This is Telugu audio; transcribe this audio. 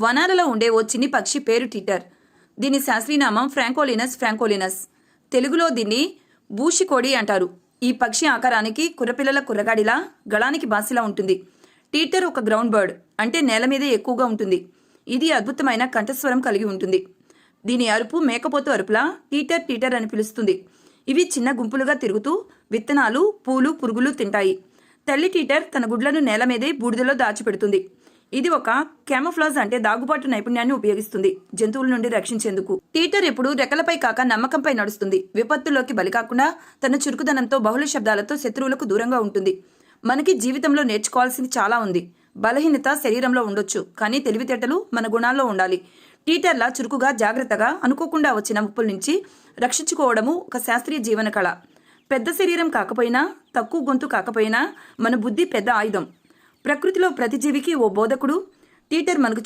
వనాలలో ఉండే ఓ చిన్ని పక్షి పేరు టీటర్. దీని శాస్త్రీయనామం ఫ్రాంకోలినస్ ఫ్రాంకోలినస్. తెలుగులో దీన్ని బూషికోడి అంటారు. ఈ పక్షి ఆకారానికి కుర్రపిల్లల కుర్రగాడిలా, గళానికి బాసిలా ఉంటుంది. టీటర్ ఒక గ్రౌండ్ బర్డ్, అంటే నేల మీదే ఎక్కువగా ఉంటుంది. ఇది అద్భుతమైన కంఠస్వరం కలిగి ఉంటుంది. దీని అరుపు మేకపోతు అరుపులా టీటర్ టీటర్ అని పిలుస్తుంది. ఇవి చిన్న గుంపులుగా తిరుగుతూ విత్తనాలు, పూలు, పురుగులు తింటాయి. తల్లి టీటర్ తన గుడ్లను నేల మీదే బూడిదలో దాచిపెడుతుంది. ఇది ఒక క్యామోఫ్లాజ్, అంటే దాగుబాటు నైపుణ్యాన్ని ఉపయోగిస్తుంది జంతువుల నుండి రక్షించేందుకు. టీటర్ ఎప్పుడు రెక్కలపై కాక నమ్మకంపై నడుస్తుంది. విపత్తుల్లోకి బలి కాకుండా తన చురుకుదనంతో బహుళ శబ్దాలతో శత్రువులకు దూరంగా ఉంటుంది. మనకి జీవితంలో నేర్చుకోవాల్సింది చాలా ఉంది. బలహీనత శరీరంలో ఉండొచ్చు, కానీ తెలివితేటలు మన గుణాల్లో ఉండాలి. టీటర్లా చురుకుగా, జాగ్రత్తగా, అనుకోకుండా వచ్చిన ముప్పుల నుంచి రక్షించుకోవడము ఒక శాస్త్రీయ జీవన కళ. పెద్ద శరీరం కాకపోయినా, తక్కువ గొంతు కాకపోయినా మన బుద్ధి పెద్ద ఆయుధం. ప్రకృతిలో ప్రతి జీవికి ఓ బోధకుడు. టీటర్ మనకు